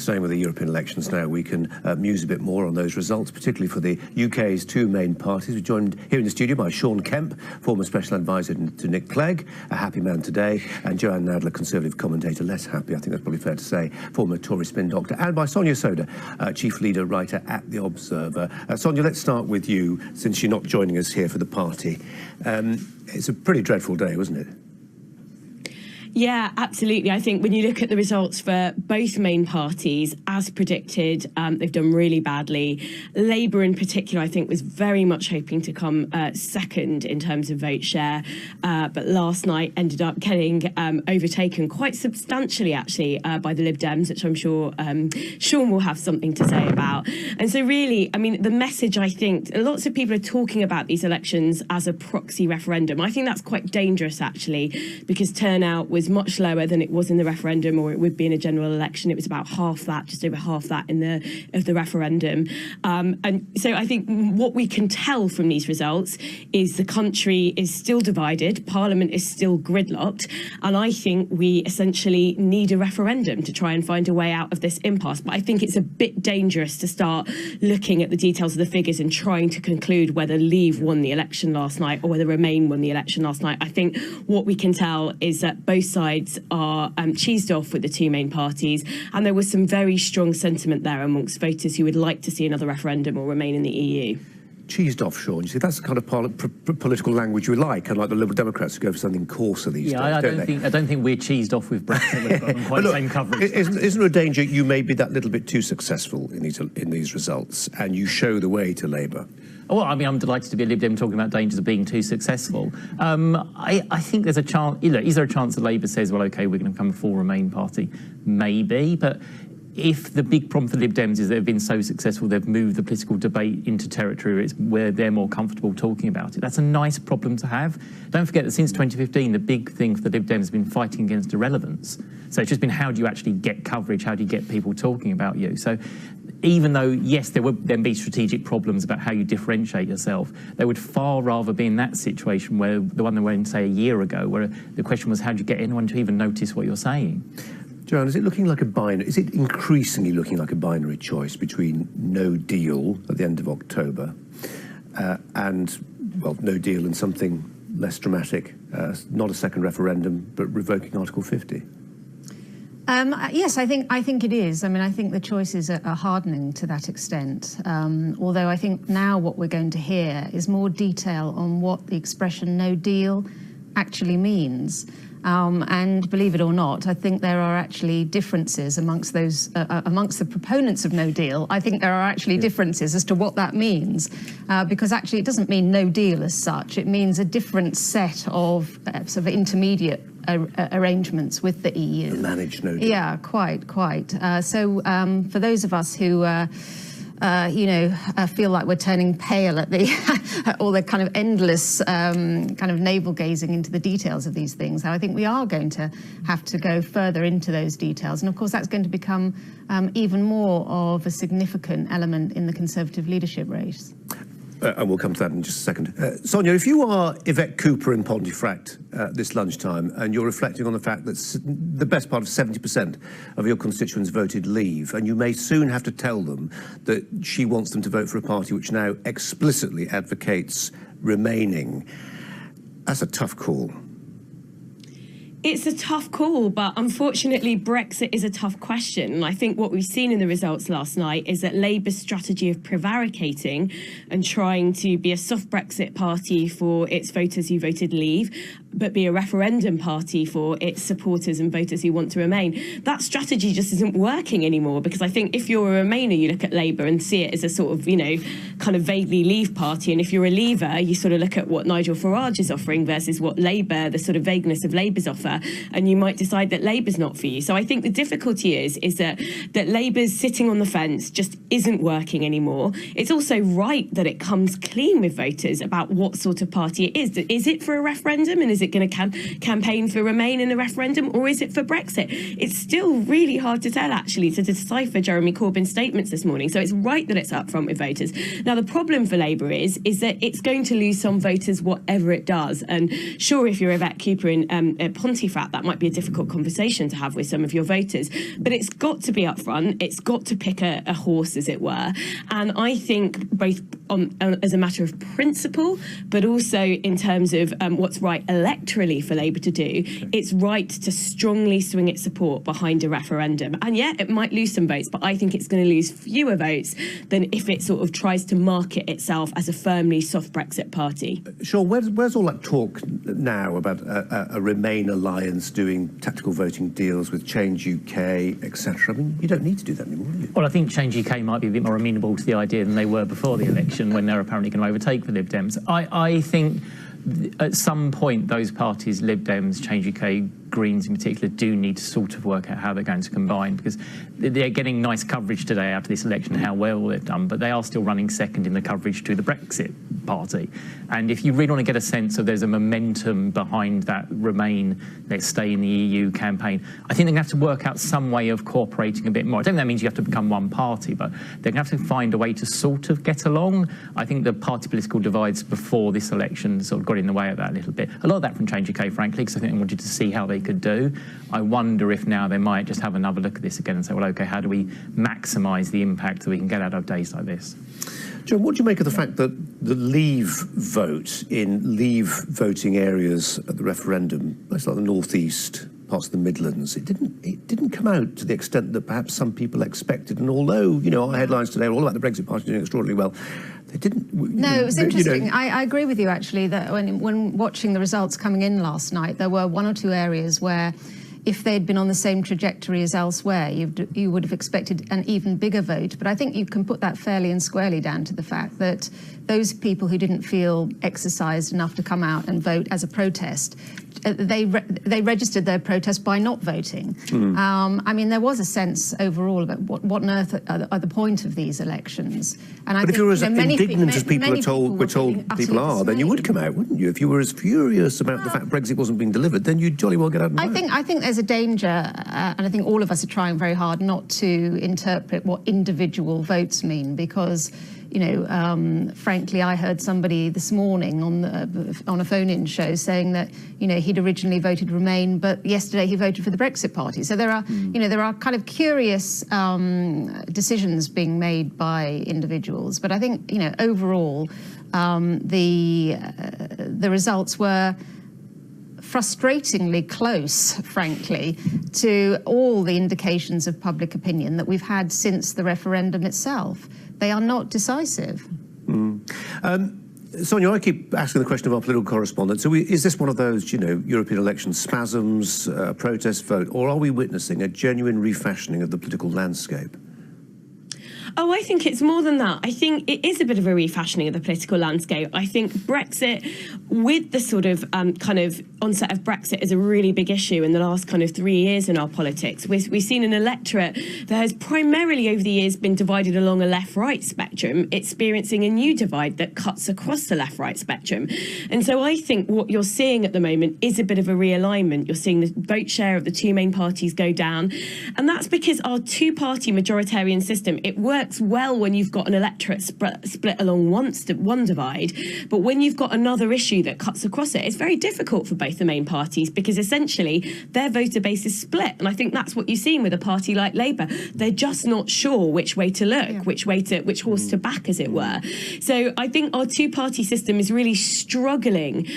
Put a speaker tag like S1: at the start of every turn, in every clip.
S1: Staying with the European elections now, we can muse a bit more on those results, particularly for the UK's two main parties. We're joined here in the studio by Sean Kemp, former special advisor to Nick Clegg, a happy man today, and Jo-Anne Nadler, Conservative commentator, less happy, I think that's probably fair to say, former Tory spin doctor, and by Sonia Sodha, chief leader writer at The Observer. Sonia, let's start with you, since you're not joining us here for the party. It's a pretty dreadful day, wasn't it?
S2: Yeah, absolutely. I think when you look at the results for both main parties, as predicted, they've done really badly. Labour in particular, I think, was very much hoping to come second in terms of vote share, but last night ended up getting overtaken quite substantially, actually, by the Lib Dems, which I'm sure Sean will have something to say about. And so really, I mean, the message, I think, lots of people are talking about these elections as a proxy referendum. I think that's quite dangerous, actually, because turnout was much lower than it was in the referendum, or it would be in a general election. It was about half that, just over half that in the referendum. And so I think what we can tell from these results is the country is still divided, Parliament is still gridlocked, and I think we essentially need a referendum to try and find a way out of this impasse. But I think it's a bit dangerous to start looking at the details of the figures and trying to conclude whether Leave won the election last night or whether Remain won the election last night. I think what we can tell is that both sides are cheesed off with the two main parties, and there was some very strong sentiment there amongst voters who would like to see another referendum or remain in the EU.
S1: Cheesed off, Sean. You see, that's the kind of political language we like, unlike the Liberal Democrats who go for something coarser these days.
S3: I don't think we're cheesed off with Brexit. We've got quite the same coverage.
S1: Isn't there a danger you may be that little bit too successful in these results, and you show the way to Labour?
S3: Well, I mean, I'm delighted to be a Lib Dem talking about dangers of being too successful. I think there's a chance. Is there a chance that Labour says, well, OK, we're going to become a full Remain party? Maybe, but if the big problem for Lib Dems is they've been so successful, they've moved the political debate into territory where they're more comfortable talking about it. That's a nice problem to have. Don't forget that since 2015, the big thing for the Lib Dems has been fighting against irrelevance. So it's just been, how do you actually get coverage? How do you get people talking about you? So even though, yes, there would then be strategic problems about how you differentiate yourself, they would far rather be in that situation where the one they were in, say, a year ago, where the question was, how do you get anyone to even notice what you're saying?
S1: Jo-Anne, is it looking like a binary? Is it increasingly looking like a binary choice between no deal at the end of October and, well, no deal and something less dramatic, not a second referendum, but revoking Article 50?
S4: Yes, I think it is. I mean, I think the choices are hardening to that extent. Although I think now what we're going to hear is more detail on what the expression no deal actually means. And believe it or not, I think there are actually differences amongst those, amongst the proponents of no deal. I think there are actually differences as to what that means, because actually it doesn't mean no deal as such. It means a different set of sort of intermediate arrangements with the EU.
S1: Managed no deal.
S4: Yeah, quite. So for those of us who feel like we're turning pale at the all the kind of endless kind of navel gazing into the details of these things, I think we are going to have to go further into those details. And of course, that's going to become even more of a significant element in the Conservative leadership race.
S1: And we'll come to that in just a second. Sonia, if you are Yvette Cooper in Pontefract this lunchtime and you're reflecting on the fact that the best part of 70% of your constituents voted Leave, and you may soon have to tell them that she wants them to vote for a party which now explicitly advocates remaining, that's a tough call.
S2: It's a tough call, but unfortunately Brexit is a tough question. And I think what we've seen in the results last night is that Labour's strategy of prevaricating and trying to be a soft Brexit party for its voters who voted Leave, but be a referendum party for its supporters and voters who want to remain, that strategy just isn't working anymore. Because I think if you're a Remainer, you look at Labour and see it as a sort of, kind of vaguely Leave party. And if you're a Leaver, you sort of look at what Nigel Farage is offering versus what Labour, the sort of vagueness of Labour's offer, and you might decide that Labour's not for you. So I think the difficulty is that Labour's sitting on the fence just isn't working anymore. It's also right that it comes clean with voters about what sort of party it is. Is it for a referendum, and is Is it going to campaign for Remain in the referendum, or is it for Brexit? It's still really hard to tell, actually, to decipher Jeremy Corbyn's statements this morning. So it's right that it's up front with voters. Now, the problem for Labour is that it's going to lose some voters whatever it does. And sure, if you're Yvette Cooper in Pontefract, that might be a difficult conversation to have with some of your voters. But it's got to be up front. It's got to pick a horse, as it were. And I think both as a matter of principle, but also in terms of what's right electorally for Labour to do, it's right to strongly swing its support behind a referendum. And yeah, it might lose some votes, but I think it's going to lose fewer votes than if it sort of tries to market itself as a firmly soft Brexit party.
S1: Sean, where's all that talk now about a Remain alliance doing tactical voting deals with Change UK, etc.? I mean, you don't need to do that anymore, do you?
S3: Well, I think Change UK might be a bit more amenable to the idea than they were before the election, when they're apparently going to overtake the Lib Dems. I think at some point those parties, Lib Dems, Change UK, Greens in particular, do need to sort of work out how they're going to combine, because they're getting nice coverage today after this election, how well they've done, but they are still running second in the coverage to the Brexit party. And if you really want to get a sense of there's a momentum behind that Remain, let's stay in the EU campaign, I think they're going to have to work out some way of cooperating a bit more. I don't think that means you have to become one party, but they're going to have to find a way to sort of get along. I think the party political divides before this election sort of got in the way of that a little bit. A lot of that from Change UK, frankly, because I think they wanted to see how they could do. I wonder if now they might just have another look at this again and say, well, OK, how do we maximise the impact that we can get out of days like this?
S1: John, what do you make of the fact that the Leave vote in Leave voting areas at the referendum, most like the North East, parts of the Midlands, it didn't come out to the extent that perhaps some people expected. And although, you know, our headlines today are all about the Brexit Party doing extraordinarily well, they didn't.
S4: No, it was interesting. You know, I agree with you, actually, that when watching the results coming in last night, there were one or two areas where, if they'd been on the same trajectory as elsewhere, you would have expected an even bigger vote. But I think you can put that fairly and squarely down to the fact that those people who didn't feel exercised enough to come out and vote as a protest, they registered their protest by not voting. I mean, there was a sense overall about what on earth are the point of these elections. And I
S1: but
S4: think,
S1: if you were as
S4: many
S1: indignant as people
S4: were
S1: told people are, then you would come out, wouldn't you? If you were as furious about the fact Brexit wasn't being delivered, then you'd jolly well get out and vote.
S4: I think there's a danger, and I think all of us are trying very hard not to interpret what individual votes mean, because, you know, frankly, I heard somebody this morning on a phone-in show saying that, you know, he'd originally voted Remain, but yesterday he voted for the Brexit Party. So there are, you know, there are kind of curious decisions being made by individuals. But I think, you know, overall, the results were frustratingly close, frankly, to all the indications of public opinion that we've had since the referendum itself. They are not decisive.
S1: Sonia, I keep asking the question of our political correspondent. So is this one of those, you know, European election spasms, protest vote, or are we witnessing a genuine refashioning of the political landscape?
S2: Oh, I think it's more than that. I think it is a bit of a refashioning of the political landscape. I think Brexit, with the sort of kind of onset of Brexit, is a really big issue in the last kind of 3 years in our politics. We've seen an electorate that has primarily over the years been divided along a left-right spectrum, experiencing a new divide that cuts across the left-right spectrum. And so I think what you're seeing at the moment is a bit of a realignment. You're seeing the vote share of the two main parties go down. And that's because our two-party majoritarian system, it works well when you've got an electorate split along one divide, but when you've got another issue that cuts across it, it's very difficult for both the main parties, because essentially their voter base is split. And I think that's what you've seen with a party like Labour. They're just not sure which way to look, which horse to back, as it were. So I think our two-party system is really struggling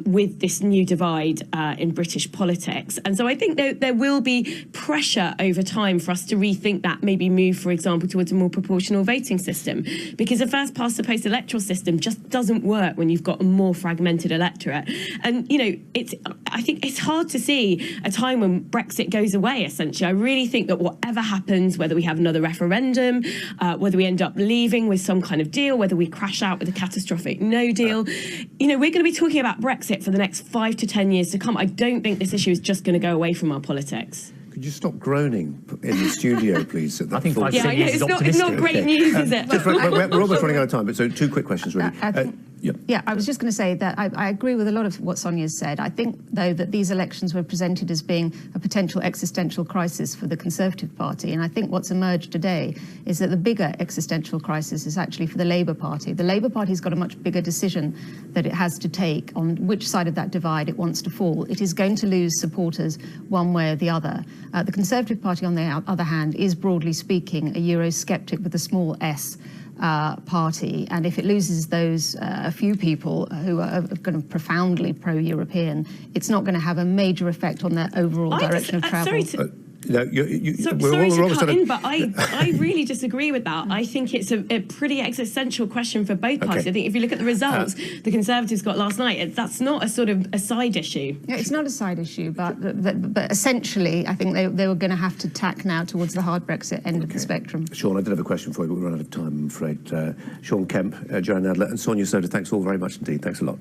S2: with this new divide in British politics. And so I think there will be pressure over time for us to rethink that, maybe move, for example, towards a more proportional voting system, because a first-past-the-post electoral system just doesn't work when you've got a more fragmented electorate. And, you know, I think it's hard to see a time when Brexit goes away, essentially. I really think that whatever happens, whether we have another referendum, whether we end up leaving with some kind of deal, whether we crash out with a catastrophic no deal, you know, we're going to be talking about Brexit for the next 5 to 10 years to come. I don't think this issue is just going to go away from our politics.
S1: Could you stop groaning in the studio, please?
S3: I think
S2: it's not great news, is it?
S1: We're almost running out of time, but so 2 quick questions, really. Yep.
S4: Yeah, I was just going to say that I agree with a lot of what Sonia's said. I think, though, that these elections were presented as being a potential existential crisis for the Conservative Party. And I think what's emerged today is that the bigger existential crisis is actually for the Labour Party. The Labour Party's got a much bigger decision that it has to take on which side of that divide it wants to fall. It is going to lose supporters one way or the other. The Conservative Party, on the other hand, is broadly speaking a Eurosceptic with a small s party, and if it loses those a few people who are kind of profoundly pro-European, it's not going to have a major effect on their overall direction of travel.
S2: Sorry to cut in, but I really disagree with that. I think it's a pretty existential question for both parties.
S1: Okay.
S2: I think if you look at the results the Conservatives got last night, that's not a sort of a side issue.
S4: Yeah, it's not a side issue, but essentially, I think they were going to have to tack now towards the hard Brexit end of the spectrum.
S1: Sean, I did have a question for you, but we're running out of time, I'm afraid. Sean Kemp, Jo-Anne Nadler and Sonia Sodha, thanks all very much indeed. Thanks a lot.